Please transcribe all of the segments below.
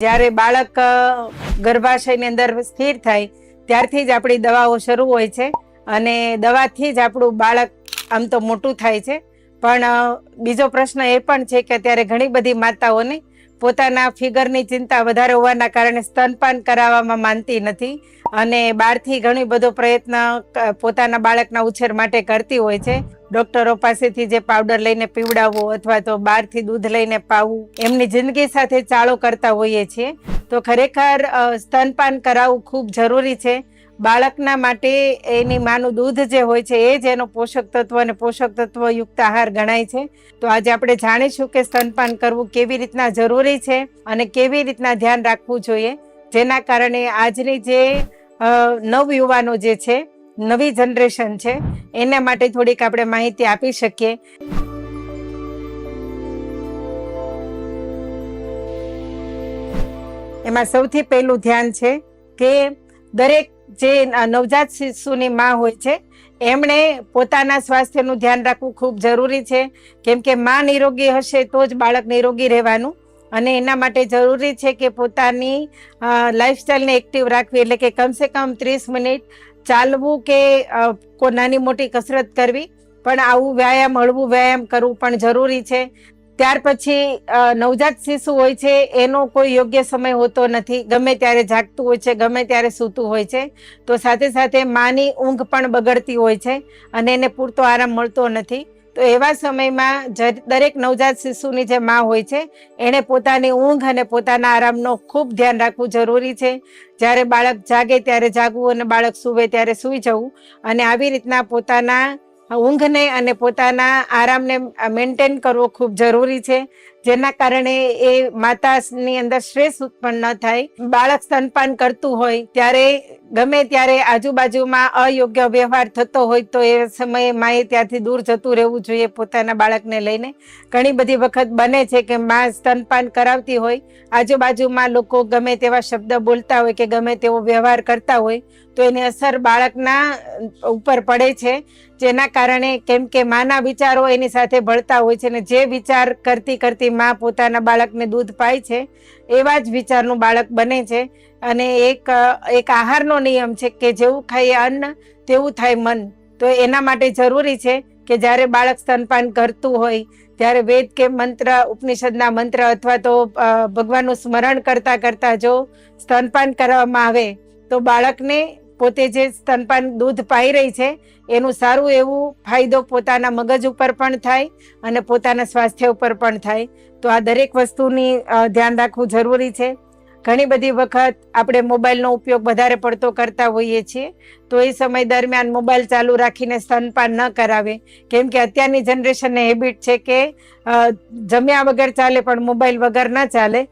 જ્યારે બાળક ગર્ભાશયની અંદર સ્થિર થાય ત્યારથી જ આપણી દવાઓ શરૂ હોય છે અને દવાથી જ આપણું બાળક આમ તો મોટું થાય છે. પણ બીજો પ્રશ્ન એ પણ છે કે અત્યારે ઘણી બધી માતાઓને પોતાના ફિગરની ચિંતા વધારે હોવાના કારણે સ્તનપાન કરાવવામાં માનતી નથી અને બહારથી ઘણી બધો પ્રયત્ન પોતાના બાળકના ઉછેર માટે કરતી હોય છે. ડોક્ટરો પાસેથી જે પાવડર લઈને પીવડાવવો અથવા તો બહારથી દૂધ લઈને પાવું, એમની જિંદગી સાથે ચાળો કરતા હોઈએ છીએ. તો ખરેખર સ્તનપાન કરાવવું ખૂબ જરૂરી છે. બાળકના માટે એની માનું દૂધ જે હોય છે એ જ એનો પોષક તત્વ અને પોષક તત્વ યુક્ત આહાર ગણાય છે. તો આજે આપણે જાણીશું કે સ્તનપાન કરવું કેવી રીતના જરૂરી છે અને કેવી રીતના ધ્યાન રાખવું જોઈએ, જેના કારણે આજની જે નવયુવાનો જે છે, નવી જનરેશન છે, એના માટે થોડીક આપણે માહિતી આપી શકીએ. એમાં સૌથી પહેલું ધ્યાન છે કે દરેક જે નવજાત શિશુની માં હોય છે એમણે પોતાના સ્વાસ્થ્યનું ધ્યાન રાખવું ખૂબ જરૂરી છે. કેમ કે માં નિરોગી હશે તો જ બાળક નિરોગી રહેવાનું અને એના માટે જરૂરી છે કે પોતાની લાઈફસ્ટાઈલને એક્ટિવ રાખવી, એટલે કે કમસે કમ 30 મિનિટ ચાલવું કે કોઈ નાની મોટી કસરત કરવી, પણ આવું વ્યાયામ, હળવું વ્યાયામ કરવું પણ જરૂરી છે. ત્યાર પછી નવજાત શિશુ હોય છે એનો કોઈ યોગ્ય સમય હોતો નથી, ગમે ત્યારે જાગતું હોય છે, ગમે ત્યારે સૂતું હોય છે. તો સાથે સાથે માની ઊંઘ પણ બગડતી હોય છે અને એને પૂરતો આરામ મળતો નથી. તો એવા સમયમાં દરેક નવજાત શિશુની જે માં હોય છે એણે પોતાની ઊંઘ અને પોતાના આરામનો ખૂબ ધ્યાન રાખવું જરૂરી છે. જ્યારે બાળક જાગે ત્યારે જાગવું અને બાળક સૂવે ત્યારે સૂઈ જવું, અને આવી રીતના પોતાના ઊંઘને અને પોતાના આરામને મેન્ટેન કરવો ખૂબ જરૂરી છે, જેના કારણે એ માતાની અંદર સ્ટ્રેસ ઉત્પન્ન ન થાય. બાળક સ્તનપાન કરતું હોય ત્યારે ગમે ત્યારે આજુબાજુમાં અયોગ્ય વ્યવહાર થતો હોય તો એ સમયે માએ ત્યાંથી દૂર જતું રહેવું જોઈએ પોતાના બાળકને લઈને. ઘણી બધી વખત બને છે કે માં સ્તનપાન કરાવતી હોય, આજુબાજુમાં લોકો ગમે તેવા શબ્દ બોલતા હોય કે ગમે તેવો વ્યવહાર કરતા હોય તો એની અસર બાળકના ઉપર પડે છે, જેના કારણે કેમ કે માના વિચારો એની સાથે ભળતા હોય છે ને જે વિચાર કરતી કરતી માં પોતાના બાળકને દૂધ પાય છે એવા જ વિચારનું બાળક બને છે. અને એક આહારનો નિયમ છે કે જેવું ખાઈએ અન્ન તેવું થાય મન. તો એના માટે જરૂરી છે કે જ્યારે બાળક સ્તનપાન કરતું હોય ત્યારે વેદ કે મંત્ર, ઉપનિષદના મંત્ર અથવા તો ભગવાનનું સ્મરણ કરતા કરતા જો સ્તનપાન કરવામાં આવે તો બાળકને પોતે જે સ્તનપાન દૂધ પાઈ રહી છે એનું સારું એવું ફાયદો પોતાના મગજ ઉપર પણ થાય અને પોતાના સ્વાસ્થ્ય ઉપર પણ થાય. તો આ દરેક વસ્તુની ધ્યાન રાખવું જરૂરી છે. ઘણી બધી વખત આપણે મોબાઈલનો ઉપયોગ વધારે પડતો કરતા હોઈએ છીએ, તો એ સમય દરમિયાન મોબાઈલ ચાલુ રાખીને સ્તનપાન ન કરાવે. કેમ કે અત્યારની જનરેશનને હેબિટ છે કે જમ્યા વગર ચાલે પણ મોબાઈલ વગર ન ચાલે.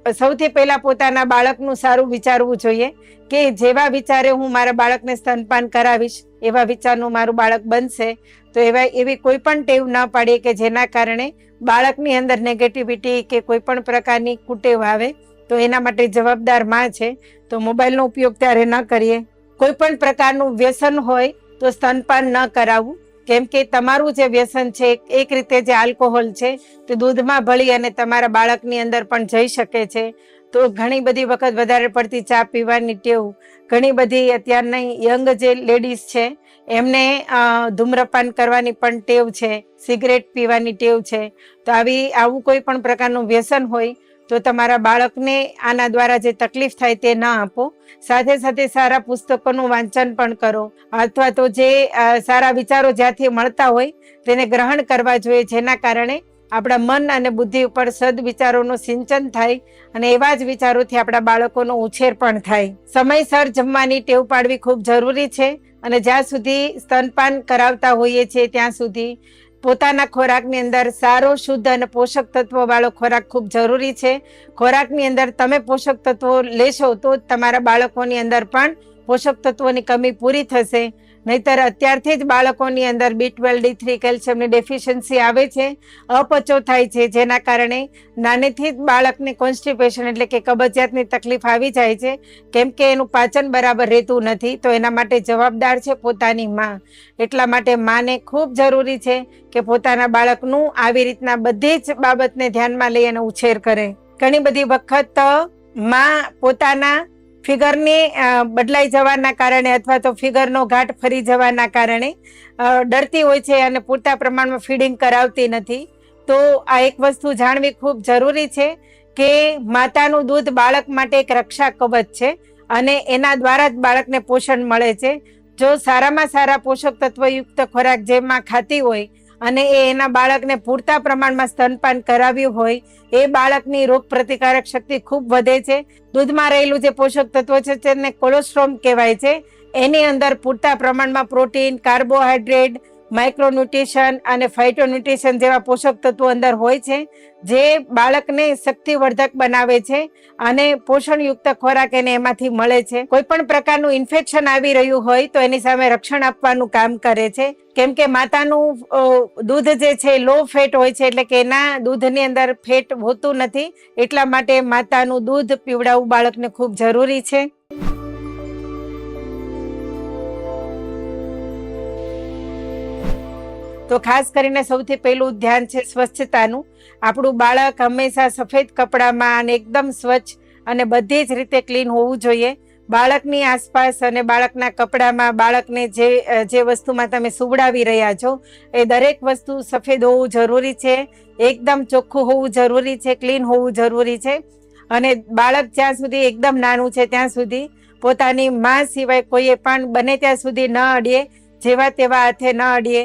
સૌથી પહેલા પોતાના બાળકનું સારું વિચારવું જોઈએ કે જેવા વિચારે હું મારા બાળકને સ્તનપાન કરાવીશ એવા વિચારનું મારું બાળક બનશે. તો એવી કોઈ પણ ટેવ ન પાડીએ કે જેના કારણે બાળકની અંદર નેગેટિવિટી કે કોઈ પણ પ્રકારની કુટેવ આવે. તો એના માટે જવાબદાર માં છે. તો મોબાઈલનો ઉપયોગ ત્યારે ન કરીએ. કોઈ પણ પ્રકારનું વ્યસન હોય તો સ્તનપાન ન કરાવવું, કેમ કે તમારું જે વ્યસન છે એક રીતે જે આલ્કોહોલ છે તે દૂધમાં ભળી અને તમારા બાળકની અંદર પણ જઈ શકે છે. તો ઘણી બધી વખત વધારે પડતી ચા પીવાની ટેવ, ઘણી બધી અત્યારની યંગ જે લેડીઝ છે એમને ધૂમ્રપાન કરવાની પણ ટેવ છે, સિગરેટ પીવાની ટેવ છે. તો આવું કોઈ પણ પ્રકારનું વ્યસન હોય તો તમારા બાળકને આના દ્વારા જે તકલીફ થાય તે ન આપો. સાથે સાથે સારા પુસ્તકોનું વાંચન પણ કરો અથવા તો જે સારા વિચારો જ્યાંથી મળતા હોય તેને ગ્રહણ કરવા જોઈએ, જેના કારણે આપણા મન અને બુદ્ધિ ઉપર સદવિચારોનું સિંચન થાય અને એવા જ વિચારોથી આપણા બાળકોનો ઉછેર પણ થાય. સમયસર જમવાની ટેવ પાડવી ખૂબ જરૂરી છે અને જ્યાં સુધી સ્તનપાન કરાવતા હોઈએ છીએ ત્યાં સુધી પોતાના ખોરાકની અંદર સારો, શુદ્ધ અને પોષક તત્વો વાળો ખોરાક ખૂબ જરૂરી છે. ખોરાકની અંદર તમે પોષક તત્વો લેશો તો તમારા બાળકોની અંદર પણ પોષક તત્વોની કમી પૂરી થશે. નહીતર અત્યારથી જ બાળકોની અંદર B12, D3, કેલ્શિયમની ડેફિશિયન્સી આવે છે, અપચો થાય છે, જેના કારણે નાનેથી જ બાળકને કોન્સ્ટિપેશન એટલે કે કબજિયાતની તકલીફ આવી જાય છે, કેમ કે એનું પાચન બરાબર રહેતું નથી. તો એના માટે જવાબદાર છે પોતાની માં. એટલા માટે માને ખૂબ જરૂરી છે કે પોતાના બાળકનું આવી રીતના બધી જ બાબતને ધ્યાનમાં લઈ અને ઉછેર કરે. ઘણી બધી વખત માં પોતાના ફિગરની બદલાઈ જવાના કારણે અથવા તો ફિગરનો ઘાટ ફરી જવાના કારણે ડરતી હોય છે અને પૂરતા પ્રમાણમાં ફીડિંગ કરાવતી નથી. તો આ એક વસ્તુ જાણવી ખૂબ જરૂરી છે કે માતાનું દૂધ બાળક માટે એક રક્ષા કવચ છે અને એના દ્વારા જ બાળકને પોષણ મળે છે. જો સારામાં સારા પોષક તત્વયુક્ત ખોરાક જેમાં ખાતી હોય અને એના બાળકને પૂરતા પ્રમાણમાં સ્તનપાન કરાવ્યું હોય, એ બાળકની રોગ પ્રતિકારક શક્તિ ખૂબ વધે છે. દૂધમાં રહેલું જે પોષક તત્વ છે તેને કોલેસ્ટ્રોલ કહેવાય છે. એની અંદર પૂરતા પ્રમાણમાં પ્રોટીન, કાર્બોહાઈડ્રેટ, માઇક્રોન્યુટ્રિશન અને ફાઇટોન્યુટ્રિશન જેવા પોષક તત્વો અંદર હોય છે, જે બાળકને શક્તિવર્ધક બનાવે છે અને પોષણયુક્ત ખોરાક એને એમાંથી મળે છે. કોઈ પણ પ્રકારનું ઇન્ફેક્શન આવી રહ્યું હોય તો એની સામે રક્ષણ આપવાનું કામ કરે છે. કેમ કે માતાનું દૂધ જે છે લો ફેટ હોય છે, એટલે કે એના દૂધની અંદર ફેટ હોતું નથી. એટલા માટે માતાનું દૂધ પીવડાવવું બાળકને ખૂબ જરૂરી છે. તો ખાસ કરીને સૌથી પહેલું ધ્યાન છે સ્વચ્છતાનું. આપણું બાળક હંમેશા સફેદ કપડામાં અને એકદમ સ્વચ્છ અને બધી જ રીતે ક્લીન હોવું જોઈએ. બાળકની આસપાસ અને બાળકના કપડામાં બાળકને જે વસ્તુમાં તમે સુવડાવી રહ્યા છો એ દરેક વસ્તુ સફેદ હોવું જરૂરી છે, એકદમ ચોખ્ખું હોવું જરૂરી છે, ક્લીન હોવું જરૂરી છે. અને બાળક જ્યાં સુધી એકદમ નાનું છે ત્યાં સુધી પોતાની માં સિવાય કોઈએ પણ બને ત્યાં સુધી ન અડીએ, જેવા તેવા હાથે ન અડીએ.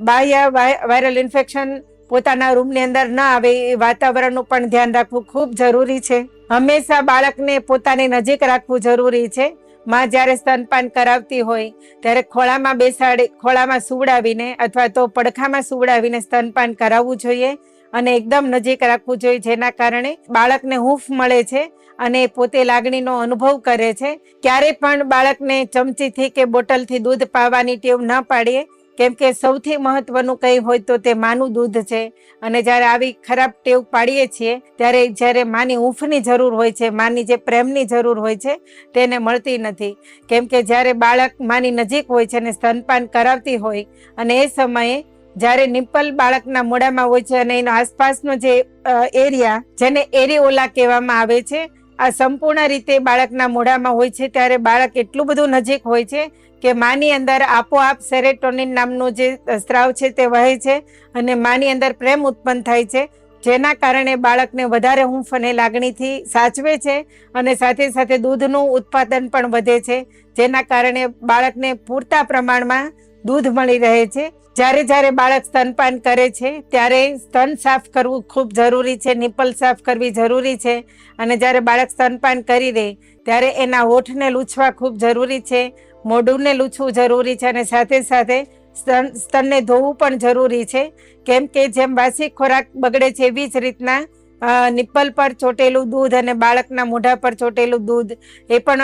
બાહ્ય વાયરલ ઇન્ફેક્શન પોતાના રૂમની અંદર ન આવે એ વાતાવરણનું પણ ધ્યાન રાખવું ખૂબ જરૂરી છે. હંમેશા બાળકને પોતાની નજીક રાખવું જરૂરી છે. માં જ્યારે સ્તનપાન કરાવતી હોય ત્યારે ખોળામાં સુવડાવીને અથવા તો પડખામાં સુવડાવીને સ્તનપાન કરાવવું જોઈએ અને એકદમ નજીક રાખવું જોઈએ, જેના કારણે બાળકને હૂંફ મળે છે અને પોતે લાગણીનો અનુભવ કરે છે. ક્યારેય પણ બાળકને ચમચીથી કે બોટલથી દૂધ પાવાની ટેવ ન પાડીએ, કેમ કે સૌથી મહત્વનું કંઈ હોય તો તે માનું દૂધ છે. અને જ્યારે આવી ખરાબ ટેવ પાડીએ છીએ ત્યારે જ્યારે માની હૂંફની જરૂર હોય છે, માની જે પ્રેમની જરૂર હોય છે તેને મળતી નથી. કેમ કે જ્યારે બાળક માની નજીક હોય છે અને સ્તનપાન કરાવતી હોય અને એ સમયે જ્યારે નિપ્પલ બાળકના મોઢામાં હોય છે અને એનો આસપાસનો જે એરિયા, જેને એરિઓલા કહેવામાં આવે છે, આ સંપૂર્ણ રીતે બાળકના મોઢામાં હોય છે, ત્યારે બાળક એટલું બધું નજીક હોય છે કે માની અંદર આપોઆપ સેરેટોનિન નામનો જે સ્ત્રાવ છે તે વહે છે અને માની અંદર પ્રેમ ઉત્પન્ન થાય છે, જેના કારણે બાળકને વધારે હૂંફ અને લાગણીથી સાચવે છે અને સાથે સાથે દૂધનું ઉત્પાદન પણ વધે છે, જેના કારણે બાળકને પૂરતા પ્રમાણમાં દૂધ મળી રહે છે. જ્યારે બાળક સ્તનપાન કરે છે ત્યારે સ્તન સાફ કરવું ખૂબ જરૂરી છે, નિપ્પલ સાફ કરવી જરૂરી છે. અને જ્યારે બાળક સ્તનપાન કરી દે ત્યારે એના હોઠને લૂછવા ખૂબ જરૂરી છે, મોઢુંને લૂછવું જરૂરી છે અને સાથે સાથે સ્તનને ધોવું પણ જરૂરી છે. કેમ કે જેમ વાસી ખોરાક બગડે છે એવી જ રીતના નિપ્પલ પર ચોટેલું દૂધ અને બાળકના મોઢા પર ચોટેલું દૂધ એ પણ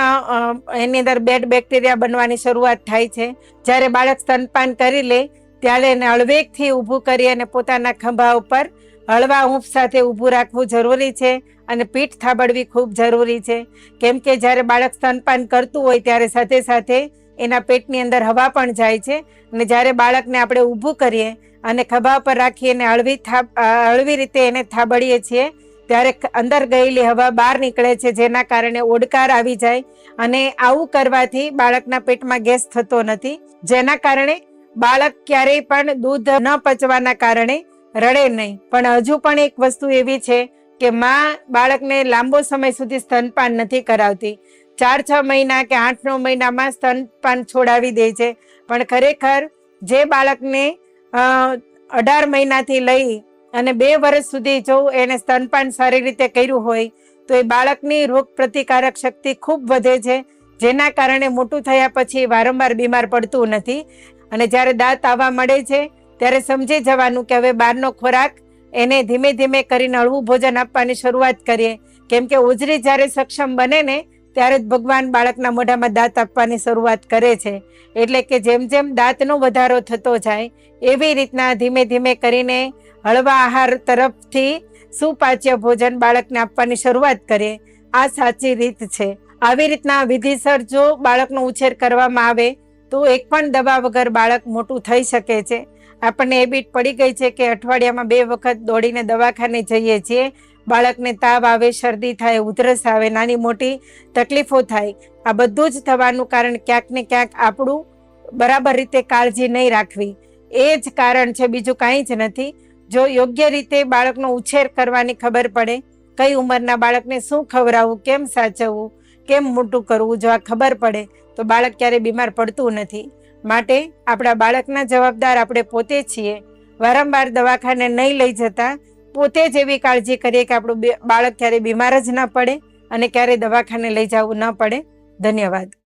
એની અંદર બેડ બેક્ટેરિયા બનવાની શરૂઆત થાય છે. જ્યારે બાળક સ્તનપાન કરી લે ત્યારે એને હળવેકથી ઊભું કરી અને પોતાના ખભા ઉપર હળવા હૂંફ સાથે ઊભું રાખવું જરૂરી છે અને પીઠ થાબડવી ખૂબ જરૂરી છે. કેમ કે જ્યારે બાળક સ્તનપાન કરતું હોય ત્યારે સાથે સાથે એના પેટની અંદર હવા પણ જાય છે અને જ્યારે બાળકને આપણે ઊભું કરીએ અને ખભા પર રાખી અને હળવી રીતે એને થાબડીએ છીએ ત્યારે અંદર ગયેલી હવા બહાર નીકળે છે, જેના કારણે ઓડકાર આવી જાય. અને આવું કરવાથી બાળકના પેટમાં ગેસ થતો નથી, જેના કારણે બાળક ક્યારેય પણ દૂધ ન પચવાના કારણે રડે નહીં. પણ હજુ પણ એક વસ્તુ એવી છે કે માં બાળકને લાંબો સમય સુધી સ્તનપાન નથી કરાવતી. 4-6 મહિના કે 8-9 મહિનામાં સ્તનપાન છોડાવી દે છે. પણ ખરેખર જે બાળકને 18 મહિનાથી લઈ અને 2 વર્ષ સુધી જો એને સ્તનપાન સારી રીતે કર્યું હોય તો એ બાળકની રોગ પ્રતિકારક શક્તિ ખૂબ વધે છે, જેના કારણે મોટું થયા પછી વારંવાર બીમાર પડતું નથી. અને જ્યારે દાંત આવવા મળે છે ત્યારે સમજી જવાનું કે હવે બહારનો ખોરાક એને ધીમે ધીમે કરીને હળવું ભોજન આપવાની શરૂઆત કરીએ. કેમ કે ઉજરી જ્યારે સક્ષમ બને ને ત્યારે જ ભગવાન બાળકના મોઢામાં દાંત આપવાની શરૂઆત કરે છે. એટલે કે જેમ જેમ દાંતનો વધારો થતો જાય એવી રીતના ધીમે ધીમે કરીને હળવા આહાર તરફથી સુપાચ્ય ભોજન બાળકને આપવાની શરૂઆત કરીએ. આ સાચી રીત છે. આવી રીતના વિધિસર જો બાળકનો ઉછેર કરવામાં આવે તો એક પણ દવા વગર બાળક મોટું થઈ શકે છે. આપણને હેબિટ પડી ગઈ છે કે અઠવાડિયામાં 2 વખત દોડીને દવાખાને જઈએ છીએ. બાળકને તાવ આવે, શરદી થાય, ઉધરસ આવે, નાની મોટી તકલીફો થાય. આ બધું જ થવાનું કારણ ક્યાંક ને ક્યાંક આપણું બરાબર રીતે કાળજી નહીં રાખવી, એ જ કારણ છે, બીજું કાંઈ જ નથી. જો યોગ્ય રીતે બાળકનો ઉછેર કરવાની ખબર પડે, કઈ ઉંમરના બાળકને શું ખવડાવવું, કેમ સાચવવું, કેમ મોટું કરવું, જો આ ખબર પડે તો બાળક ક્યારેય બીમાર પડતું નથી. માટે આપણા બાળકના જવાબદાર આપણે પોતે છીએ. વારંવાર દવાખાને નહીં લઈ જતા, પોતે જ એવી કાળજી કરીએ કે આપણું બાળક ક્યારેય બીમાર જ ના પડે અને ક્યારેય દવાખાને લઈ જવું ન પડે. ધન્યવાદ.